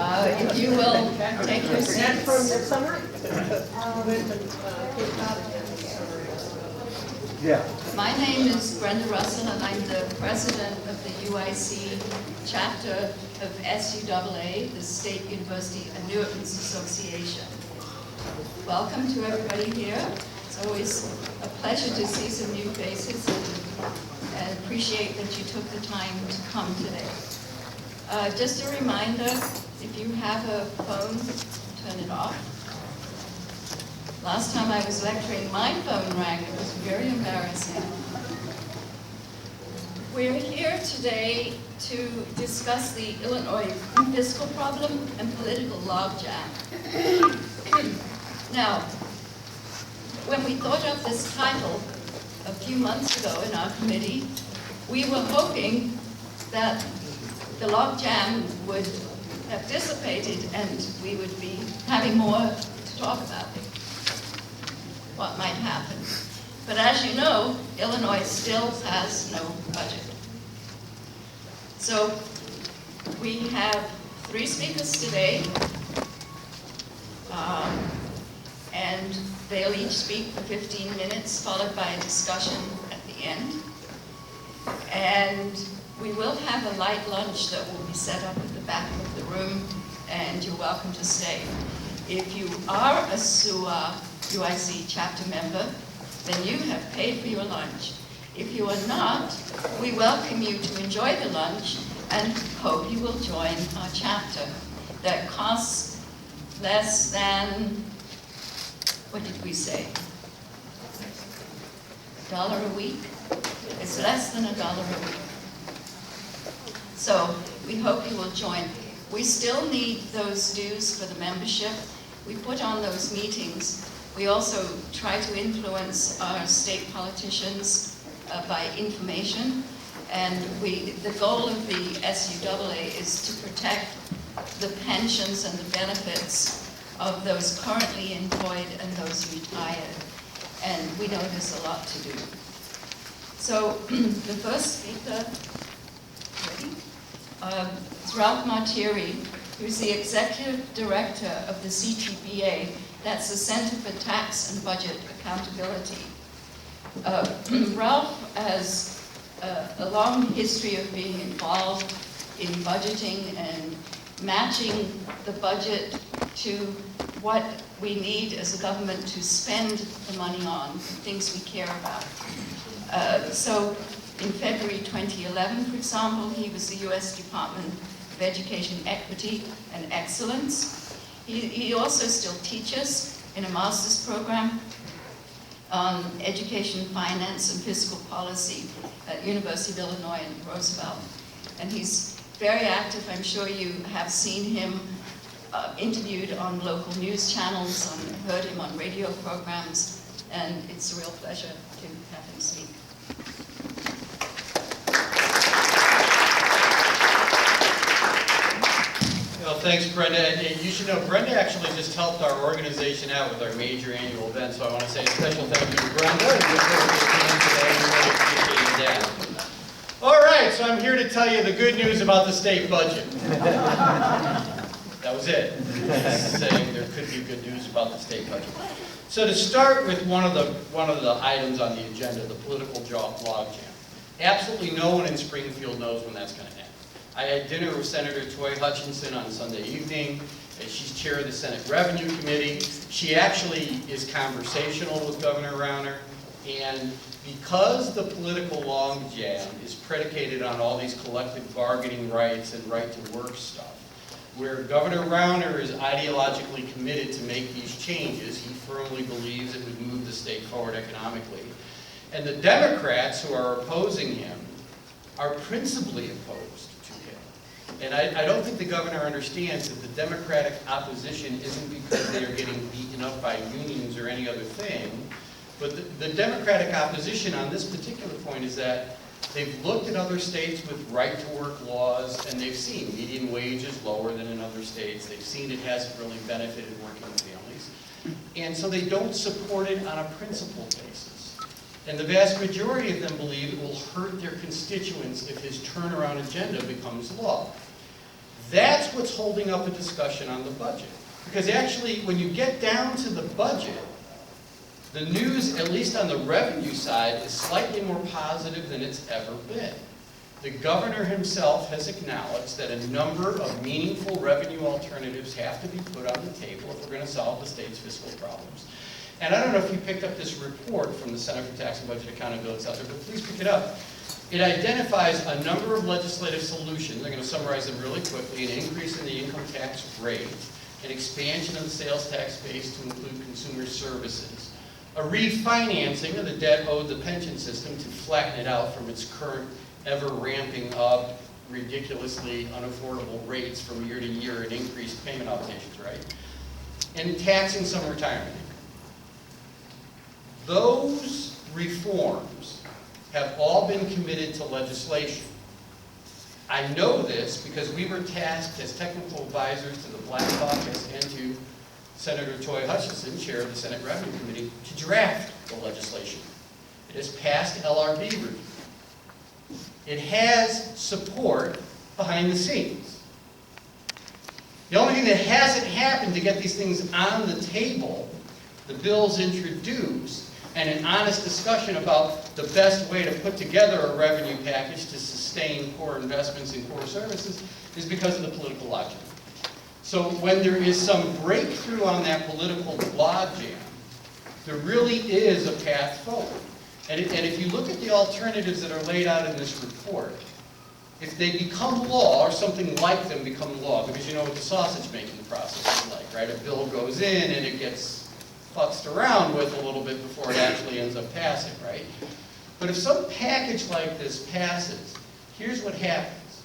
If you will take your seats. From the summer? Yeah. My name is Brenda Russell, and I'm the president of the UIC chapter of SUAA, the State University Annuitants Association. Welcome to everybody here. It's always a pleasure to see some new faces, and appreciate that you took the time to come today. Just a reminder, if you have a phone, turn it off. Last time I was lecturing, my phone rang. It was very embarrassing. We're here today to discuss the Illinois fiscal problem and political logjam. Now, when we thought of this title a few months ago in our committee, we were hoping that the logjam would have dissipated and we would be having more to talk about what might happen. But as you know, Illinois still has no budget. So we have 3 speakers today, and they'll each speak for 15 minutes, followed by a discussion at the end. And we will have a light lunch that will be set up at the back of the room, and you're welcome to stay. If you are a SUAA UIC chapter member, then you have paid for your lunch. If you are not, we welcome you to enjoy the lunch and hope you will join our chapter that costs less than, what did we say? $1 a week? It's less than $1 a week. So we hope you will join. We still need those dues for the membership. We put on those meetings. We also try to influence our state politicians by information. And the goal of the SUAA is to protect the pensions and the benefits of those currently employed and those retired. And we know there's a lot to do. So the first speaker, ready? It's Ralph Martire, who's the executive director of the CTBA, that's the Center for Tax and Budget Accountability. Ralph has a long history of being involved in budgeting and matching the budget to what we need as a government to spend the money on, things we care about. So in February 2011, for example, he was the U.S. Department of Education Equity and Excellence. He also still teaches in a master's program on education, finance, and fiscal policy at University of Illinois in Roosevelt. And he's very active. I'm sure you have seen him interviewed on local news channels, heard him on radio programs, and it's a real pleasure to have him speak. Well, thanks, Brenda. And you should know, Brenda actually just helped our organization out with our major annual event, so I want to say a special thank you to Brenda. All right, so I'm here to tell you the good news about the state budget. That was it. Saying there could be good news about the state budget. So to start with one of the items on the agenda, the political logjam. Absolutely no one in Springfield knows when that's going to end. I had dinner with Senator Toy Hutchinson on Sunday evening. She's chair of the Senate Revenue Committee. She actually is conversational with Governor Rauner. And because the political logjam is predicated on all these collective bargaining rights and right to work stuff, where Governor Rauner is ideologically committed to make these changes, he firmly believes it would move the state forward economically. And the Democrats who are opposing him are principally opposed to him. And I don't think the governor understands that the Democratic opposition isn't because they are getting beaten up by unions or any other thing, but the Democratic opposition on this particular point is that they've looked at other states with right-to-work laws, and they've seen median wages lower than in other states. They've seen it hasn't really benefited working families. And so they don't support it on a principle basis. And the vast majority of them believe it will hurt their constituents if his turnaround agenda becomes law. That's what's holding up a discussion on the budget. Because actually, when you get down to the budget, the news, at least on the revenue side, is slightly more positive than it's ever been. The governor himself has acknowledged that a number of meaningful revenue alternatives have to be put on the table if we're going to solve the state's fiscal problems. And I don't know if you picked up this report from the Center for Tax and Budget Accountability, it's out there, but please pick it up. It identifies a number of legislative solutions. I'm going to summarize them really quickly. An increase in the income tax rate, an expansion of the sales tax base to include consumer services, a refinancing of the debt owed the pension system to flatten it out from its current ever ramping up, ridiculously unaffordable rates from year to year and increased payment obligations, right? And taxing some retirement income. Those reforms have all been committed to legislation. I know this because we were tasked as technical advisors to the Black Caucus and to Senator Toy Hutchinson, chair of the Senate Revenue Committee, to draft the legislation. It has passed LRB review. It has support behind the scenes. The only thing that hasn't happened to get these things on the table, the bills introduced, and an honest discussion about the best way to put together a revenue package to sustain core investments in core services, is because of the political logjam. So when there is some breakthrough on that political logjam, there really is a path forward. And if you look at the alternatives that are laid out in this report, if they become law, or something like them become law, because you know what the sausage making process is like, right? A bill goes in and it gets futzed around with a little bit before it actually ends up passing, right? But if some package like this passes, here's what happens.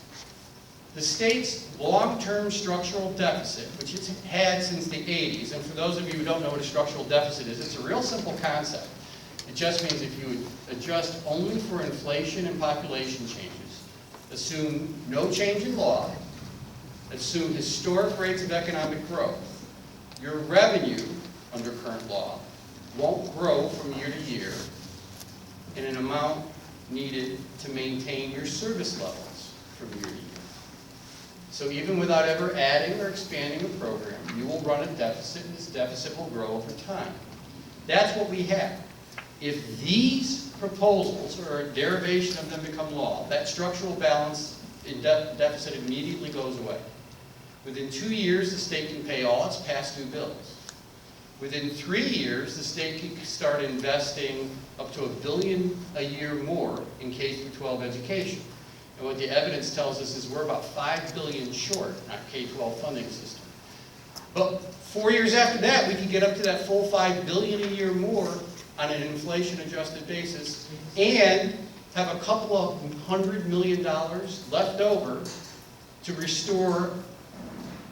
The state's long-term structural deficit, which it's had since the 80s, and for those of you who don't know what a structural deficit is, it's a real simple concept. It just means if you would adjust only for inflation and population changes, assume no change in law, assume historic rates of economic growth, your revenue under current law won't grow from year to year in an amount needed to maintain your service levels from year to year. So even without ever adding or expanding a program, you will run a deficit, and this deficit will grow over time. That's what we have. If these proposals, or a derivation of them, become law, that structural balance in deficit immediately goes away. Within 2 years, the state can pay all its past due bills. Within 3 years, the state can start investing up to $1 billion a year more in K-12 education. And what the evidence tells us is we're about $5 billion short in our K-12 funding system. But 4 years after that, we can get up to that full $5 billion a year more on an inflation-adjusted basis, and have a couple of $100 million left over to restore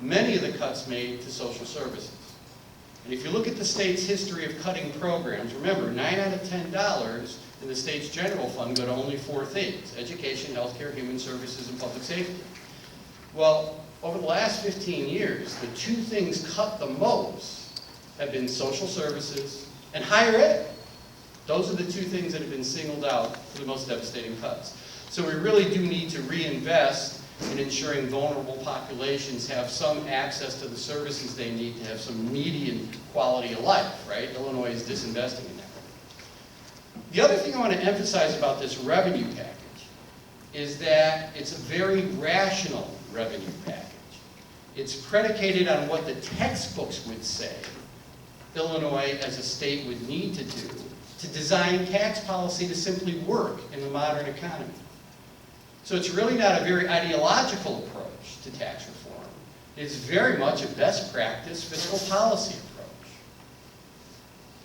many of the cuts made to social services. And if you look at the state's history of cutting programs, remember, 9 out of $10 in the state's general fund go to only 4 things: education, healthcare, human services, and public safety. Well, over the last 15 years, the 2 things cut the most have been social services and higher ed. Those are the 2 things that have been singled out for the most devastating cuts. So we really do need to reinvest in ensuring vulnerable populations have some access to the services they need to have some median quality of life, right? Illinois is disinvesting in that. The other thing I want to emphasize about this revenue package is that it's a very rational revenue package. It's predicated on what the textbooks would say Illinois as a state would need to do to design tax policy to simply work in the modern economy. So it's really not a very ideological approach to tax reform. It's very much a best practice fiscal policy approach.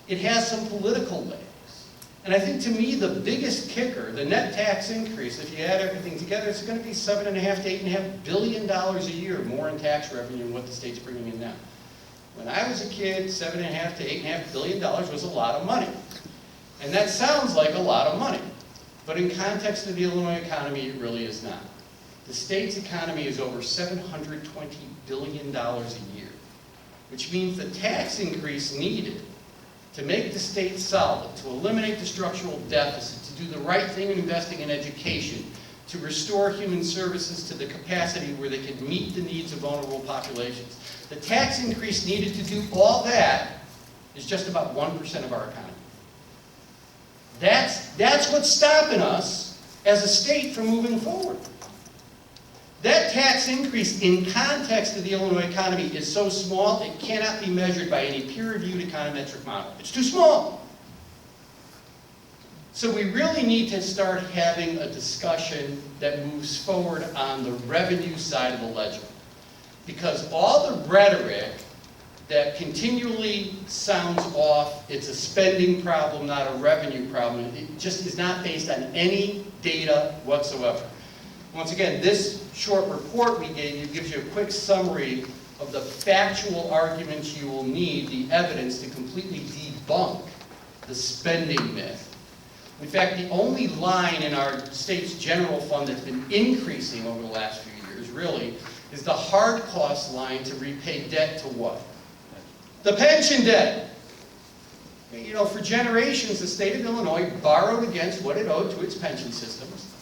It has some political legs. And I think to me the biggest kicker, the net tax increase, if you add everything together, it's going to be $7.5 to $8.5 billion a year more in tax revenue than what the state's bringing in now. When I was a kid, $7.5 to $8.5 billion was a lot of money. And that sounds like a lot of money. But in context of the Illinois economy, it really is not. The state's economy is over $720 billion a year, which means the tax increase needed to make the state solid, to eliminate the structural deficit, to do the right thing in investing in education, to restore human services to the capacity where they could meet the needs of vulnerable populations. The tax increase needed to do all that is just about 1% of our economy. That's what's stopping us as a state from moving forward. That tax increase in context of the Illinois economy is so small it cannot be measured by any peer-reviewed econometric model. It's too small. So we really need to start having a discussion that moves forward on the revenue side of the ledger. Because all the rhetoric that continually sounds off, it's a spending problem, not a revenue problem, it just is not based on any data whatsoever. Once again, this short report we gave you gives you a quick summary of the factual arguments you will need, the evidence to completely debunk the spending myth. In fact, the only line in our state's general fund that's been increasing over the last few years, really, is the hard cost line to repay debt to what? The pension debt. You know, for generations, the state of Illinois borrowed against what it owed to its pension systems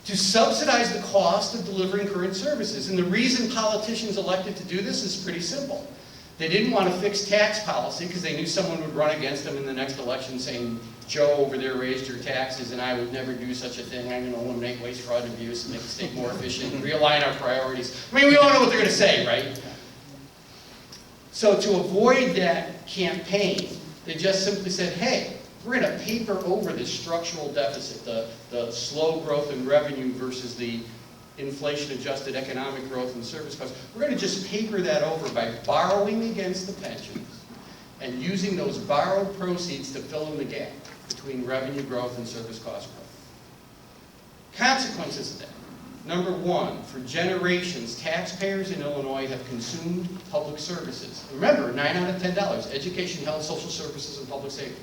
to subsidize the cost of delivering current services. And the reason politicians elected to do this is pretty simple. They didn't want to fix tax policy because they knew someone would run against them in the next election saying, Joe over there raised your taxes and I would never do such a thing. I'm going to eliminate waste, fraud, and abuse and make the state more efficient and realign our priorities. I mean, we all know what they're going to say, right? So to avoid that campaign, they just simply said, hey, we're going to paper over this structural deficit, the slow growth in revenue versus the inflation-adjusted economic growth and service costs. We're going to just paper that over by borrowing against the pensions and using those borrowed proceeds to fill in the gap between revenue growth and service cost growth. Consequences of that. Number one, for generations, taxpayers in Illinois have consumed public services. Remember, 9 out of $10, education, health, social services, and public safety.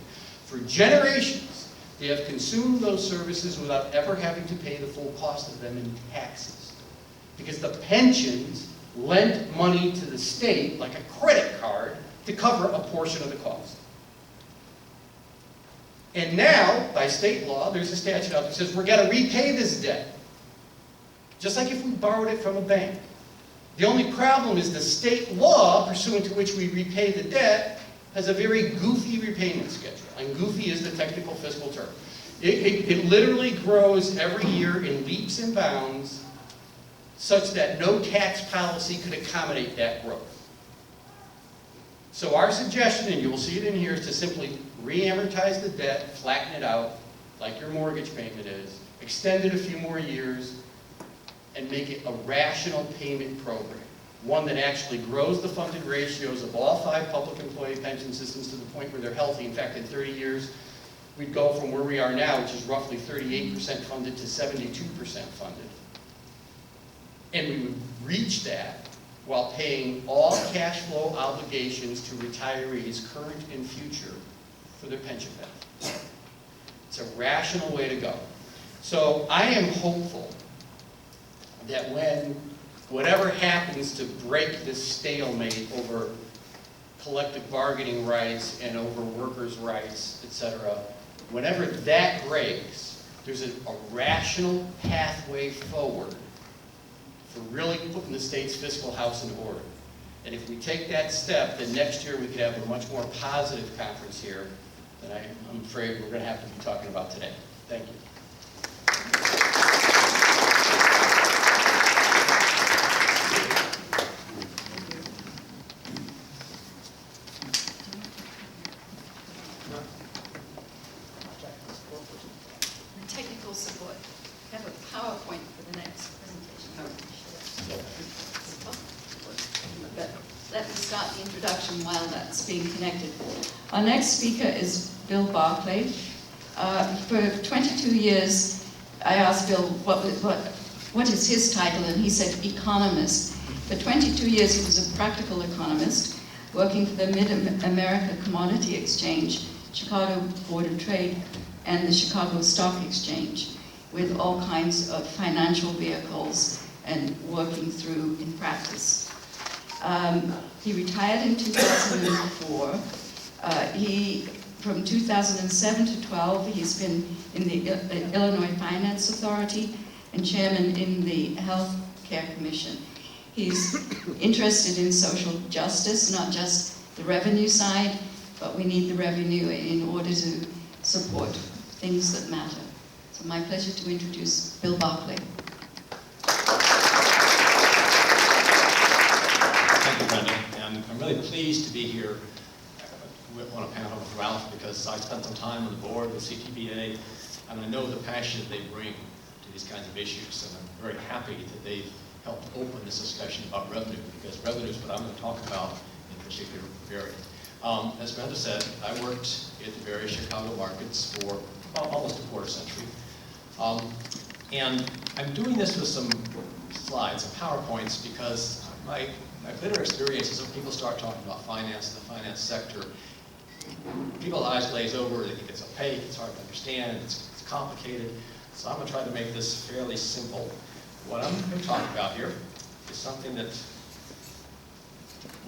For generations, they have consumed those services without ever having to pay the full cost of them in taxes. Because the pensions lent money to the state, like a credit card, to cover a portion of the cost. And now, by state law, there's a statute out that says we're going to repay this debt. Just like if we borrowed it from a bank. The only problem is the state law, pursuant to which we repay the debt, has a very goofy repayment schedule. And goofy is the technical fiscal term. It literally grows every year in leaps and bounds such that no tax policy could accommodate that growth. So our suggestion, and you will see it in here, is to simply re-amortize the debt, flatten it out, like your mortgage payment is, extend it a few more years, and make it a rational payment program. One that actually grows the funded ratios of all 5 public employee pension systems to the point where they're healthy. In fact, in 30 years, we'd go from where we are now, which is roughly 38% funded, to 72% funded. And we would reach that while paying all cash flow obligations to retirees, current and future, for their pension benefits. It's a rational way to go. So I am hopeful that when whatever happens to break this stalemate over collective bargaining rights and over workers' rights, etc., whenever that breaks, there's a rational pathway forward for really putting the state's fiscal house in order. And if we take that step, then next year we could have a much more positive conference here than I'm afraid we're going to have to be talking about today. Thank you. Technical support. I have a PowerPoint for the next presentation. But let me start the introduction while that's being connected. Our next speaker is Bill Barclay. For 22 years, I asked Bill what is his title, and he said economist. For 22 years, he was a practical economist, working for the Mid-America Commodity Exchange, Chicago Board of Trade, and the Chicago Stock Exchange, with all kinds of financial vehicles and working through in practice. He retired in 2004. From 2007 to 12, he's been in the Illinois Finance Authority and chairman in the Health Care Commission. He's interested in social justice, not just the revenue side, but we need the revenue in order to support things that matter. So my pleasure to introduce Bill Barclay. Thank you, Brenda. And I'm really pleased to be here on a panel with Ralph because I spent some time on the board with CTBA, and I know the passion they bring to these kinds of issues. And I'm very happy that they've helped open this discussion about revenue, because revenue is what I'm going to talk about in particular area. As Brenda said, I worked at the various Chicago markets for almost a quarter century. And I'm doing this with some slides, some PowerPoints, because my bitter experience is when people start talking about finance and the finance sector, people's eyes glaze over, they think it's opaque, it's hard to understand, it's complicated. So I'm going to try to make this fairly simple. What I'm going to talk about here is something that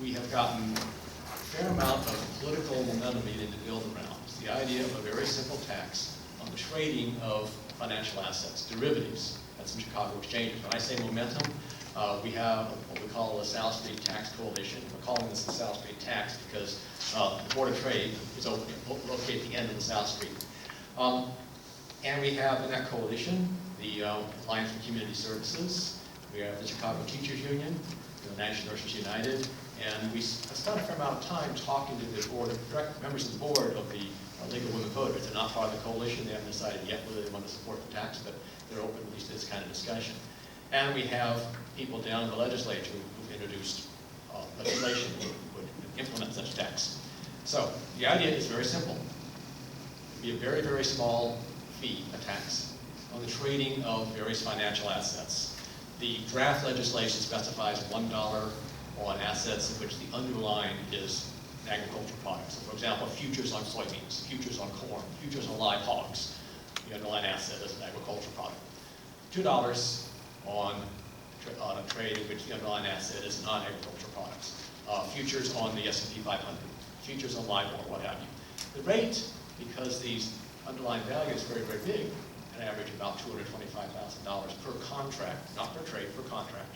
we have gotten a fair amount of political momentum needed to build around. It's the idea of a very simple tax on the trading of financial assets, derivatives. That's in Chicago exchanges. When I say momentum, we have what we call the South Street Tax Coalition. We're calling this the South Street Tax because the Board of Trade is located at the end of the South Street. And we have in that coalition the Alliance for Community Services. We have the Chicago Teachers Union, the National Nurses United, and we spent a fair amount of time talking to the board, direct members of the board of the League of Women Voters. They're not part of the coalition. They haven't decided yet whether they want to support the tax, but they're open at least to this kind of discussion. And we have people down in the legislature who've introduced legislation that would implement such a tax. So the idea is very simple. It would be a very, very small fee, a tax, on the trading of various financial assets. The draft legislation specifies $1 on assets in which the underlying is agricultural products. So for example, futures on soybeans, futures on corn, futures on live hogs. The underlying asset is an agricultural product. $2 on a trade in which the underlying asset is non-agricultural products. Futures on the S&P 500, futures on LIBOR, what have you. The rate, because these underlying value is very, very big, an average about $225,000 per contract, not per trade, per contract.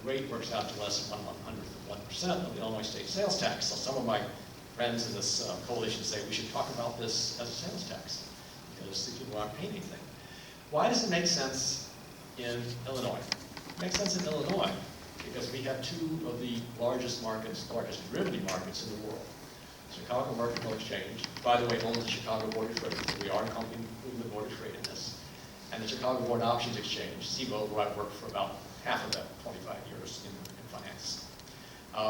The rate works out to less than 1/100th of 1% of the Illinois state sales tax. So some of my friends in this coalition say we should talk about this as a sales tax because these people aren't paying anything. Why does it make sense in Illinois? It makes sense in Illinois because we have two of the largest markets, largest derivative markets in the world. Chicago Mercantile Exchange, by the way, owns the Chicago Board of Trade, so we are including the Board of Trade in this. And the Chicago Board Options Exchange, CBOE, where I worked for about half of that, 25 years in finance.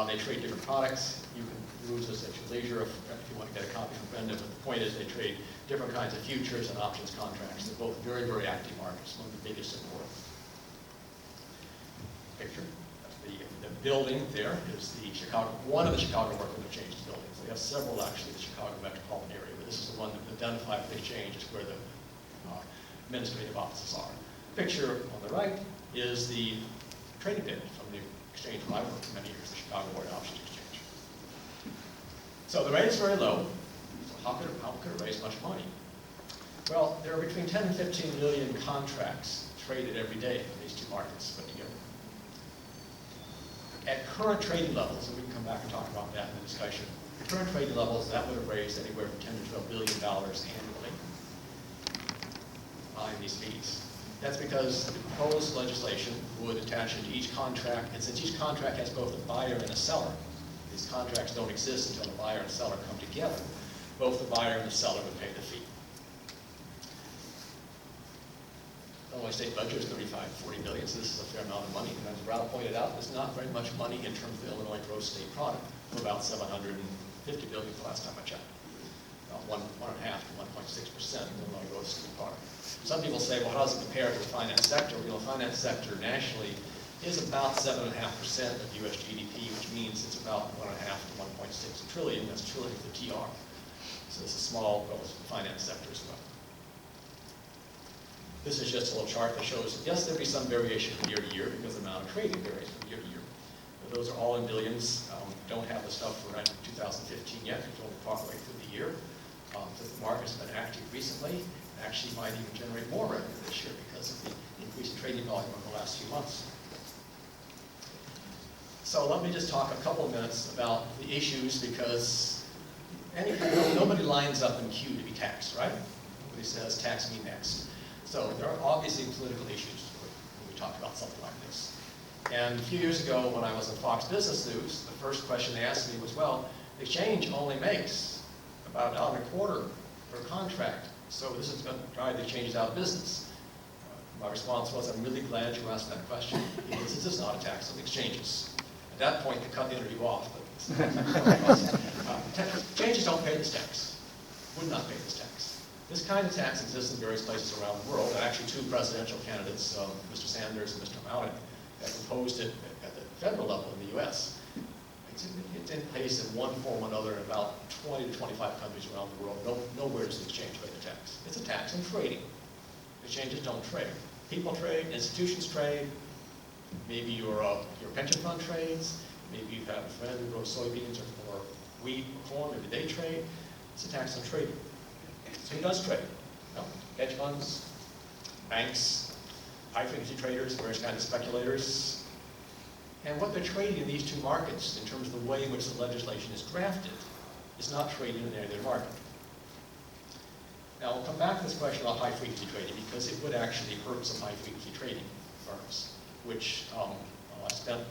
They trade different products. You can peruse this at your leisure if you want to get a copy from Brenda, but the point is they trade different kinds of futures and options contracts. They're both very, very active markets, one of the biggest in the world. Picture. The building there is the Chicago, one of the Chicago Mercantile Exchange's buildings. We have several actually in the Chicago metropolitan area, but this is the one that identified with the exchange as where the administrative offices are. The picture on the right is the trading bid from the exchange where I worked for many years, the Chicago Board Options Exchange. So the rate is very low. So how could it raise much money? Well, there are between 10 and 15 million contracts traded every day in these two markets put together. At current trading levels, and we can come back and talk about that in the discussion, at current trading levels, that would have raised anywhere from $10 to $12 billion annually in these fees. That's because the proposed legislation would attach into each contract, and since each contract has both a buyer and a seller, these contracts don't exist until the buyer and seller come together. Both the buyer and the seller would pay the fee. The Illinois state budget is $35–40 billion, so this is a fair amount of money. And as Ralph pointed out, there's not very much money in terms of the Illinois gross state product. We're about $750 billion the last time I checked. About 1.5 to 1.6% of the Illinois gross state product. Some people say, well, how does it compare to the finance sector? You know, the finance sector nationally is about 7.5% of U.S. GDP, which means it's about 1.5 to 1.6 trillion. That's trillion for TR. So it's a small relative finance sector as well. This is just a little chart that shows, yes, there'll be some variation from year to year because the amount of trading varies from year to year. But those are all in billions. Don't have the stuff for 2015 yet. It's only partway through the year. The market's been active recently. Actually might even generate more revenue this year because of the increase in trading volume over the last few months. So let me just talk a couple of minutes about the issues, because nobody lines up in queue to be taxed, right? Nobody says tax me next. So there are obviously political issues when we talk about something like this. And a few years ago when I was in Fox Business News, the first question they asked me was, well, the exchange only makes about $1.25 per contract, so this is going to drive the exchanges out of business. My response was, I'm really glad you asked that question, because this is not a tax on the exchanges. At that point, they cut the interview off. But exchanges don't pay this tax, would not pay this tax. This kind of tax exists in various places around the world. And actually, two presidential candidates, Mr. Sanders and Mr. Mallett, have proposed it at the federal level in the U.S. It's in place in one form or another in about 20 to 25 countries around the world. Nowhere does the exchange pay the tax. It's a tax on trading. Exchanges don't trade. People trade, institutions trade, maybe your pension fund trades, maybe you have a friend who grows soybeans or wheat or corn, maybe they trade. It's a tax on trading. So who does trade? No, hedge funds, banks, high-frequency traders, various kinds of speculators. And what they're trading in these two markets, in terms of the way in which the legislation is drafted, is not trading in any other market. Now, we'll come back to this question about high-frequency trading, because it would actually hurt some high-frequency trading firms, which I spent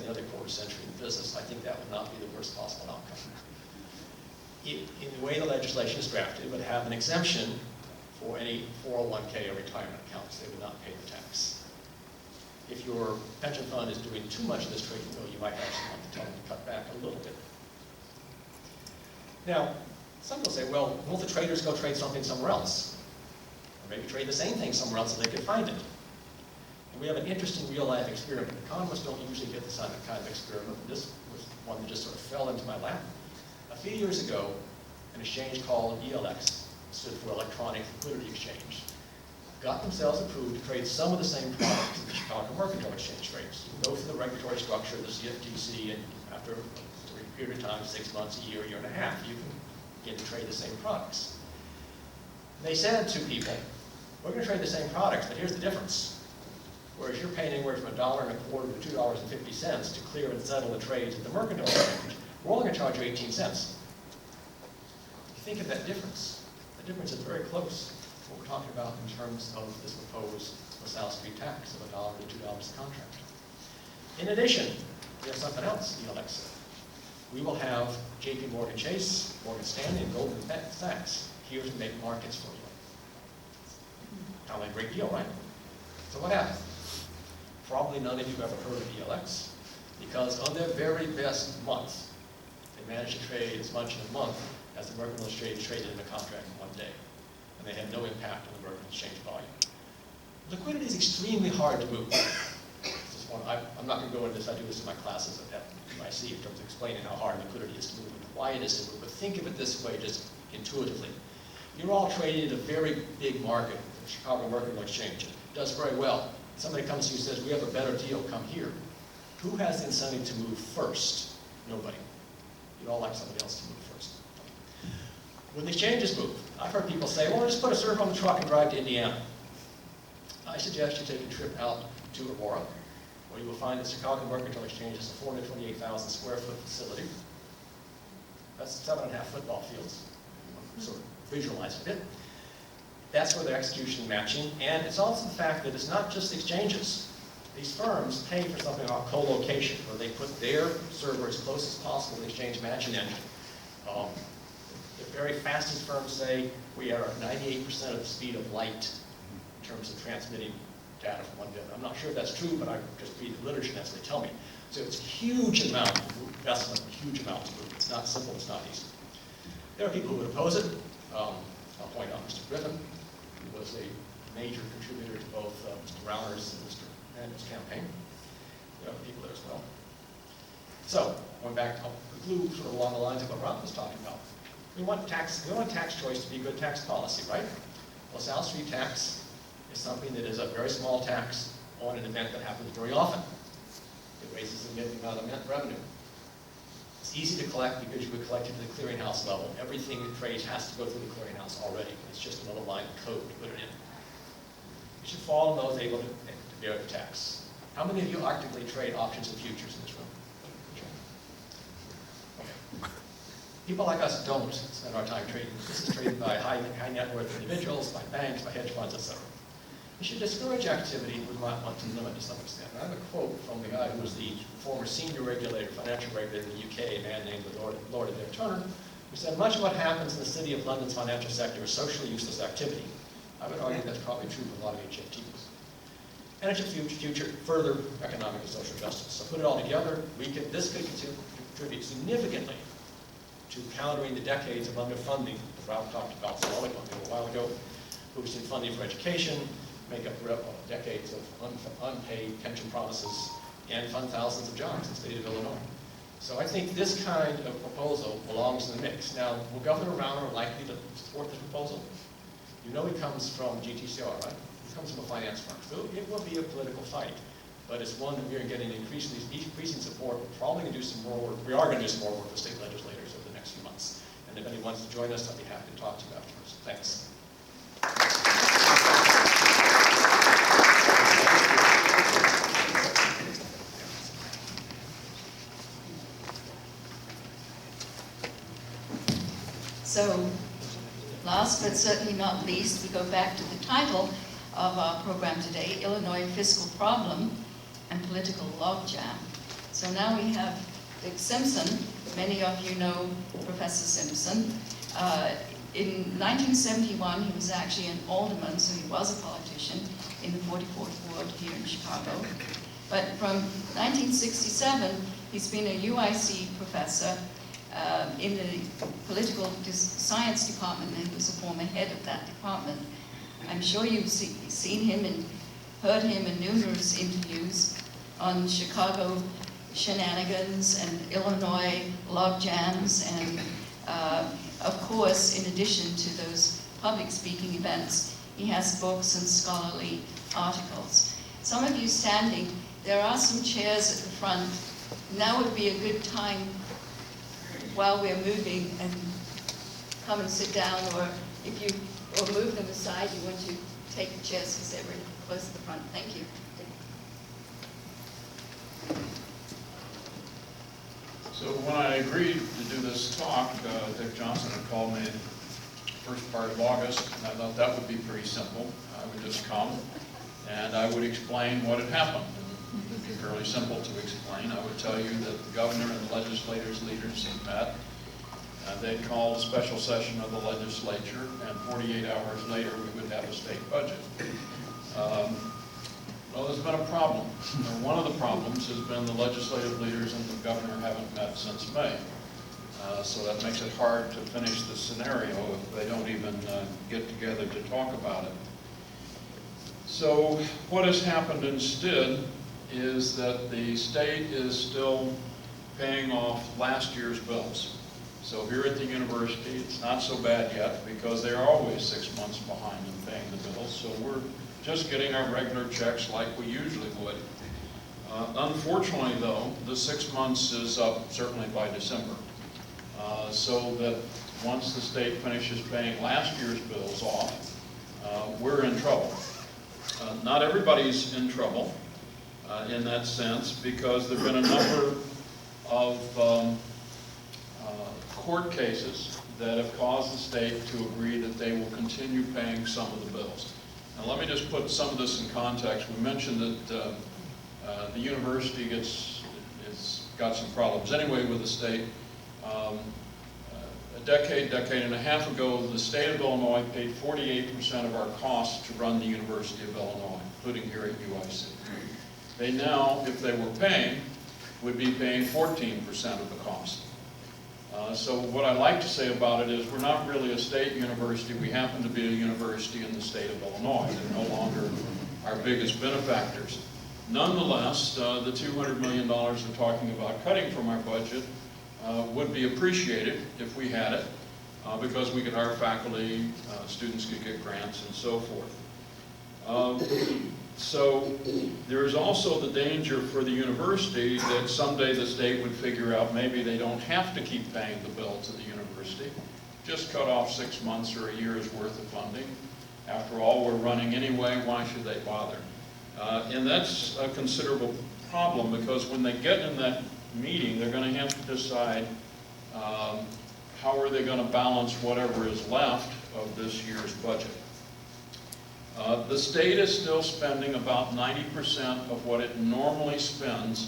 the other quarter century in business. I think that would not be the worst possible outcome. In the way the legislation is drafted, it would have an exemption for any 401k or retirement accounts. They would not pay the tax. If your pension fund is doing too much of this trading, though, you might actually want to tell them to cut back a little bit. Now, some will say, well, won't the traders go trade something somewhere else? Or maybe trade the same thing somewhere else if they could find it. And we have an interesting real-life experiment. Economists don't usually get this kind of experiment, but this was one that just sort of fell into my lap. A few years ago, an exchange called ELX, stood for Electronic Liquidity Exchange, got themselves approved to trade some of the same products that the Chicago Mercantile Exchange trades. You can go through the regulatory structure of the CFTC, and after a period of time, 6 months, a year and a half, you can begin to trade the same products. They said to people, we're going to trade the same products, but here's the difference. Whereas you're paying anywhere from $1.25 to $2.50 to clear and settle the trades at the Mercantile Exchange, we're only going to charge you 18 cents. If you think of that difference, the difference is very close to what we're talking about in terms of this proposed LaSalle Street tax of $1 to $2 a contract. In addition, we have something else ELX said. We will have JP Morgan Chase, Morgan Stanley, and Goldman Sachs here to make markets for you. Sounds like a great deal, right? So what happened? Probably none of you ever heard of ELX, because on their very best month, they managed to trade as much in a month as the Mercantile Exchange traded in a contract in one day. And they had no impact on the Mercantile Exchange volume. Liquidity is extremely hard to move. I'm not going to go into this. I do this in my classes at MIC in terms of explaining how hard liquidity is to move and why it is to move. But think of it this way, just intuitively. You're all trading in a very big market, the Chicago Mercantile Exchange. It does very well. Somebody comes to you and says, we have a better deal, come here. Who has the incentive to move first? Nobody. You'd all like somebody else to move first. When the exchanges move, I've heard people say, well, just put a server on the truck and drive to Indiana. I suggest you take a trip out to Aurora, where you will find that Chicago Mercantile Exchange is a 428,000 square foot facility. That's 7.5 football fields. Sort of visualize it a bit. That's where the execution and matching, and it's also the fact that it's not just exchanges. These firms pay for something called co-location, where they put their server as close as possible to the exchange matching engine. The very fastest firms say we are at 98% of the speed of light in terms of transmitting data from one bit. I'm not sure if that's true, but I just read the literature and that's what they tell me. So it's a huge amount of investment, a huge amount to move. It's not simple, it's not easy. There are people who would oppose it. I'll point out Mr. Griffin, who was a major contributor to both Mr. Rauner's and Mr. Brandon's campaign. There are other people there as well. So, going back, I'll conclude sort of along the lines of what Rob was talking about. We want tax choice to be good tax policy, right? LaSalle Street tax is something that is a very small tax on an event that happens very often. It raises a significant amount of revenue. It's easy to collect because you would collect it to the clearinghouse level. Everything that trades has to go through the clearinghouse already. It's just another line of code to put it in. It should fall on those able to bear the tax. How many of you actively trade options and futures in this room? Okay. People like us don't spend our time trading. This is traded by high net worth individuals, by banks, by hedge funds, etc. We should discourage activity we might want to limit to some extent. I have a quote from the guy who was the former senior regulator, financial regulator in the UK, a man named Lord Adair Turner, who said, much of what happens in the City of London's financial sector is socially useless activity. I would argue that's probably true for a lot of HFTs. And it should future further economic and social justice. So put it all together, this could contribute significantly to countering the decades of underfunding that Ralph talked about a little while ago, boosting funding for education, make up decades of unpaid pension promises, and fund thousands of jobs in the state of Illinois. So I think this kind of proposal belongs in the mix. Now, will Governor Rauner likely to support this proposal? You know he comes from GTCR, right? He comes from a finance firm. So it will be a political fight, but it's one that we are getting increasing support. We're probably going to do some more work. We are going to do some more work with state legislators over the next few months. And if anyone wants to join us, I'd be happy to talk to you afterwards. Thanks. So, last but certainly not least, we go back to the title of our program today, Illinois Fiscal Problem and Political Logjam. So now we have Dick Simpson. Many of you know Professor Simpson. In 1971, he was actually an alderman, so he was a politician in the 44th Ward here in Chicago. But from 1967, he's been a UIC professor in the political science department, and he was a former head of that department. I'm sure you've seen him and heard him in numerous interviews on Chicago shenanigans and Illinois logjams, and of course, in addition to those public speaking events, he has books and scholarly articles. Some of you standing, there are some chairs at the front. Now would be a good time while we're moving and come and sit down, or if you move them aside, you want to take the chairs because they're really close to the front. Thank you. So when I agreed to do this talk, Dick Johnson had called me the first part of August, and I thought that would be pretty simple. I would just come and I would explain what had happened. It would be fairly simple to explain. I would tell you that the governor and the legislators' leaders had met. They'd called a special session of the legislature, and 48 hours later we would have a state budget. Well, there's been a problem. One of the problems has been the legislative leaders and the governor haven't met since May. So that makes it hard to finish the scenario if they don't even get together to talk about it. So what has happened instead is that the state is still paying off last year's bills. So here at the university, it's not so bad yet because they're always 6 months behind in paying the bills. So we're just getting our regular checks like we usually would. Unfortunately, though, the 6 months is up certainly by December. So that once the state finishes paying last year's bills off, we're in trouble. Not everybody's in trouble in that sense, because there have been a number of court cases that have caused the state to agree that they will continue paying some of the bills. Now let me just put some of this in context. We mentioned that the university has got some problems anyway with the state. A decade and a half ago, the state of Illinois paid 48% of our costs to run the University of Illinois, including here at UIC. They now, if they were paying, would be paying 14% of the cost. So what I like to say about it is we're not really a state university. We happen to be a university in the state of Illinois. They're no longer our biggest benefactors. Nonetheless, the $200 million we're talking about cutting from our budget would be appreciated if we had it, because we could hire faculty, students could get grants, and so forth. So there is also the danger for the university that someday the state would figure out maybe they don't have to keep paying the bill to the university, just cut off 6 months or a year's worth of funding, After all, we're running anyway, why should they bother? And that's a considerable problem, because when they get in that meeting, they're going to have to decide how are they going to balance whatever is left of this year's budget. The state is still spending about 90% of what it normally spends